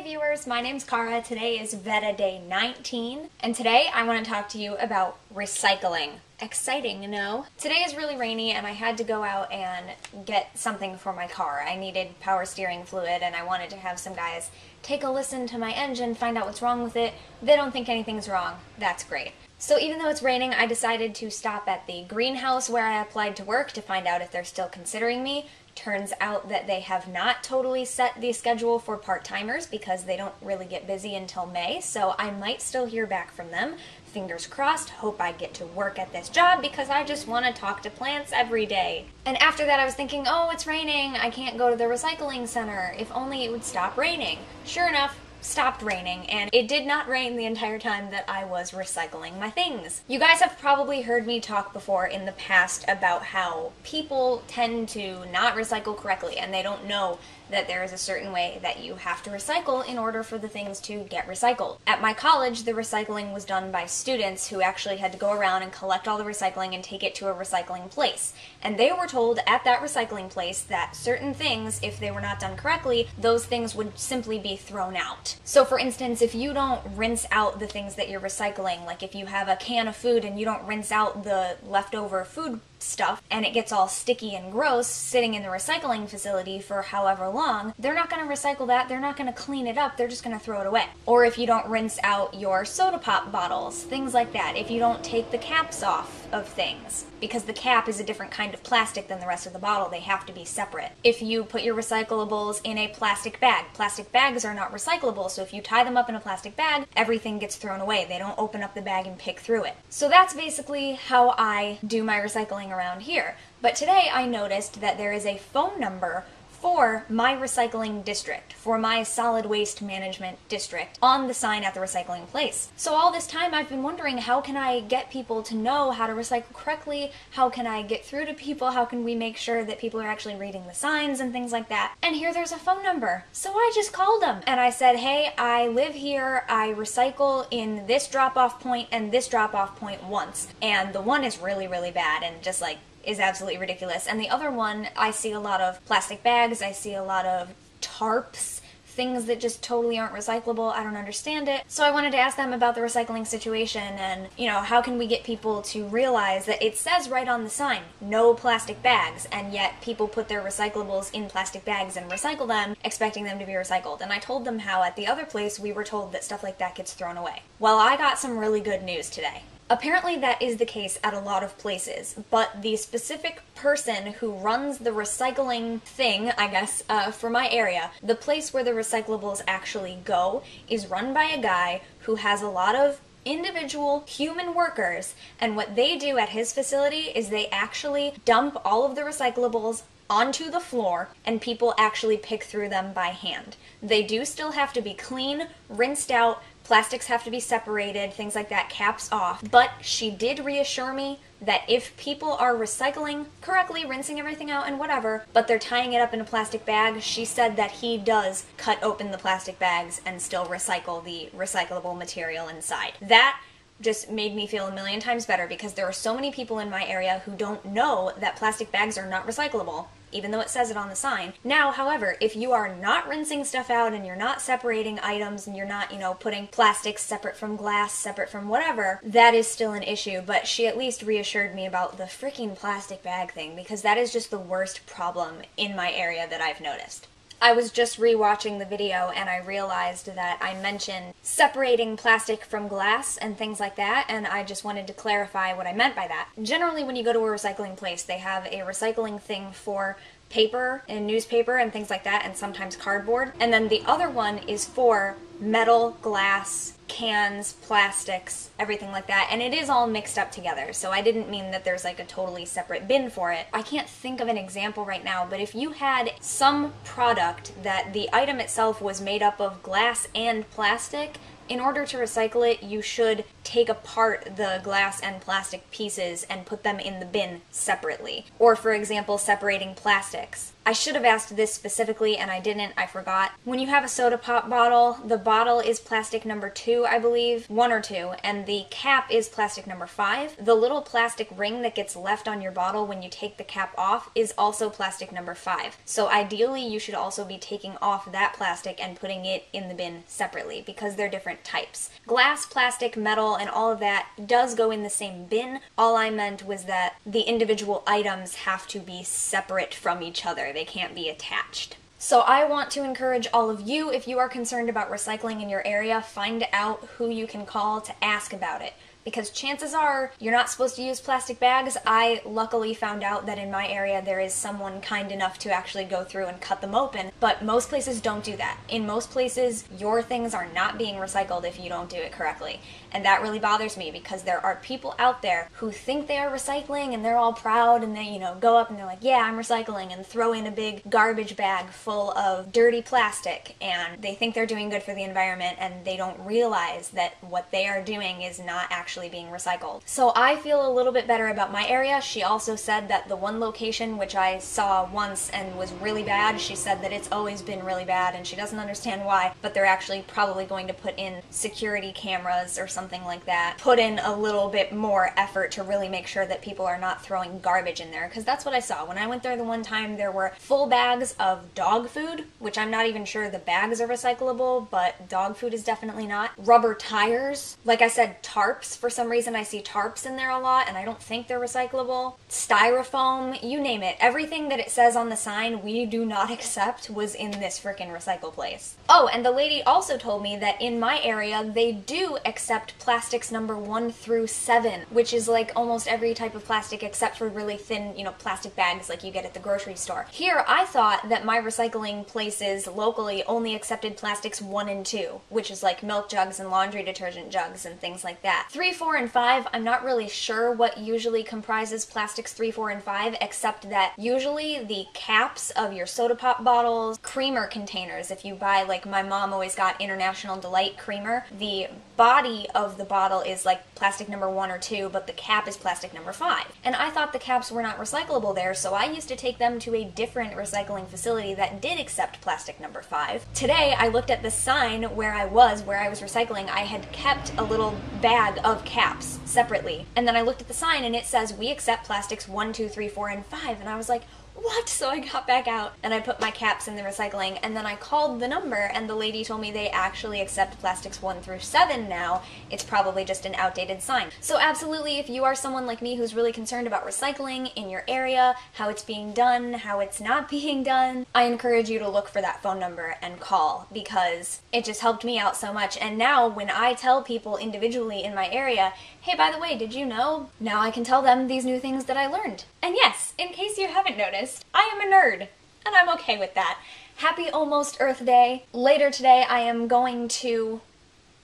viewers, my name's Cara. Today is VEDA Day 19, and today I want to talk to you about recycling. Exciting, no? Today is really rainy and I had to go out and get something for my car. I needed power steering fluid and I wanted to have some guys take a listen to my engine, find out what's wrong with it. They don't think anything's wrong. That's great. So even though it's raining, I decided to stop at the greenhouse where I applied to work to find out if they're still considering me. Turns out that they have not totally set the schedule for part-timers because they don't really get busy until May, so I might still hear back from them. Fingers crossed, hope I get to work at this job because I just want to talk to plants every day. And after that I was thinking, oh, it's raining, I can't go to the recycling center. If only it would stop raining. Sure enough, stopped raining, and it did not rain the entire time that I was recycling my things. You guys have probably heard me talk before in the past about how people tend to not recycle correctly and they don't know that there is a certain way that you have to recycle in order for the things to get recycled. At my college, the recycling was done by students who actually had to go around and collect all the recycling and take it to a recycling place. And they were told at that recycling place that certain things, if they were not done correctly, those things would simply be thrown out. So for instance, if you don't rinse out the things that you're recycling, like if you have a can of food and you don't rinse out the leftover food stuff and it gets all sticky and gross sitting in the recycling facility for however long, they're not going to recycle that, they're not going to clean it up, they're just going to throw it away. Or if you don't rinse out your soda pop bottles, things like that, if you don't take the caps off of things, because the cap is a different kind of plastic than the rest of the bottle, they have to be separate. If you put your recyclables in a plastic bags are not recyclable, so if you tie them up in a plastic bag, everything gets thrown away. They don't open up the bag and pick through it. So that's basically how I do my recycling around here. But today I noticed that there is a phone number for my recycling district, for my solid waste management district, on the sign at the recycling place. So all this time I've been wondering, how can I get people to know how to recycle correctly? How can I get through to people? How can we make sure that people are actually reading the signs and things like that? And here there's a phone number. So I just called them and I said, hey, I live here, I recycle in this drop-off point and this drop-off point once. And the one is really, really bad and just like is absolutely ridiculous. And the other one, I see a lot of plastic bags, I see a lot of tarps, things that just totally aren't recyclable. I don't understand it. So I wanted to ask them about the recycling situation and, you know, how can we get people to realize that it says right on the sign, no plastic bags, and yet people put their recyclables in plastic bags and recycle them, expecting them to be recycled. And I told them how at the other place we were told that stuff like that gets thrown away. Well, I got some really good news today. Apparently that is the case at a lot of places, but the specific person who runs the recycling thing, I guess, for my area, the place where the recyclables actually go, is run by a guy who has a lot of individual human workers, and what they do at his facility is they actually dump all of the recyclables onto the floor, and people actually pick through them by hand. They do still have to be clean, rinsed out, plastics have to be separated, things like that, caps off. But she did reassure me that if people are recycling correctly, rinsing everything out and whatever, but they're tying it up in a plastic bag, she said that he does cut open the plastic bags and still recycle the recyclable material inside. That just made me feel a million times better because there are so many people in my area who don't know that plastic bags are not recyclable, even though it says it on the sign. Now, however, if you are not rinsing stuff out and you're not separating items and you're not, you know, putting plastics separate from glass, separate from whatever, that is still an issue, but she at least reassured me about the freaking plastic bag thing because that is just the worst problem in my area that I've noticed. I was just rewatching the video and I realized that I mentioned separating plastic from glass and things like that, and I just wanted to clarify what I meant by that. Generally, when you go to a recycling place, they have a recycling thing for paper and newspaper and things like that, and sometimes cardboard. And then the other one is for metal, glass, cans, plastics, everything like that, and it is all mixed up together, so I didn't mean that there's like a totally separate bin for it. I can't think of an example right now, but if you had some product that the item itself was made up of glass and plastic, in order to recycle it, you should take apart the glass and plastic pieces and put them in the bin separately. Or, for example, separating plastics. I should have asked this specifically and I didn't, I forgot. When you have a soda pop bottle, the bottle is plastic number 2, I believe, 1 or 2, and the cap is plastic number 5. The little plastic ring that gets left on your bottle when you take the cap off is also plastic number 5. So ideally you should also be taking off that plastic and putting it in the bin separately because they're different types. Glass, plastic, metal, and all of that does go in the same bin. All I meant was that the individual items have to be separate from each other. They can't be attached. So I want to encourage all of you, if you are concerned about recycling in your area, find out who you can call to ask about it. Because chances are you're not supposed to use plastic bags. I luckily found out that in my area there is someone kind enough to actually go through and cut them open, but most places don't do that. In most places, your things are not being recycled if you don't do it correctly. And that really bothers me because there are people out there who think they are recycling and they're all proud and they, you know, go up and they're like, yeah, I'm recycling, and throw in a big garbage bag full of dirty plastic, and they think they're doing good for the environment and they don't realize that what they are doing is not actually being recycled. So I feel a little bit better about my area. She also said that the one location which I saw once and was really bad, she said that it's always been really bad and she doesn't understand why, but they're actually probably going to put in security cameras or something like that. Put in a little bit more effort to really make sure that people are not throwing garbage in there, because that's what I saw. When I went there the one time, there were full bags of dog food, which I'm not even sure the bags are recyclable, but dog food is definitely not. Rubber tires, like I said, tarps. For some reason I see tarps in there a lot and I don't think they're recyclable. Styrofoam, you name it. Everything that it says on the sign we do not accept was in this frickin' recycle place. Oh, and the lady also told me that in my area they do accept plastics number 1 through 7, which is like almost every type of plastic except for really thin, you know, plastic bags like you get at the grocery store. Here I thought that my recycling places locally only accepted plastics 1 and 2, which is like milk jugs and laundry detergent jugs and things like that. 3, 4, and 5, I'm not really sure what usually comprises plastics 3, 4, and 5, except that usually the caps of your soda pop bottles, creamer containers, if you buy, like my mom always got International Delight creamer, the body of the bottle is like plastic number 1 or 2, but the cap is plastic number 5. And I thought the caps were not recyclable there, so I used to take them to a different recycling facility that did accept plastic number 5. Today, I looked at the sign where I was recycling. I had kept a little bag of caps separately, and then I looked at the sign and it says we accept plastics 1, 2, 3, 4, and 5, and I was like, what? So I got back out and I put my caps in the recycling, and then I called the number and the lady told me they actually accept plastics 1 through 7 now. It's probably just an outdated sign. So absolutely, if you are someone like me who's really concerned about recycling in your area, how it's being done, how it's not being done, I encourage you to look for that phone number and call, because it just helped me out so much. And now when I tell people individually in my area, hey, by the way, did you know? Now I can tell them these new things that I learned. And yes, in case you haven't noticed, I am a nerd, and I'm okay with that. Happy almost Earth Day. Later today I am going to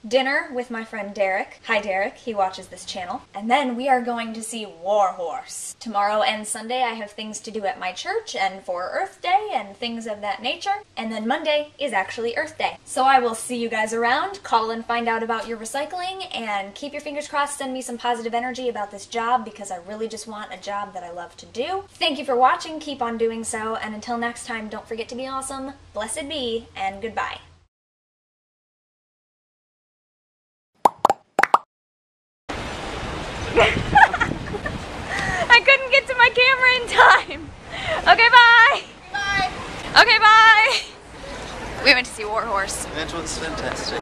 dinner with my friend Derek. Hi Derek, he watches this channel. And then we are going to see War Horse. Tomorrow and Sunday I have things to do at my church and for Earth Day and things of that nature. And then Monday is actually Earth Day. So I will see you guys around. Call and find out about your recycling, and keep your fingers crossed, send me some positive energy about this job, because I really just want a job that I love to do. Thank you for watching, keep on doing so, and until next time, don't forget to be awesome, blessed be, and goodbye. I couldn't get to my camera in time. Okay, bye. Bye. Okay, bye. We went to see War Horse. That was fantastic.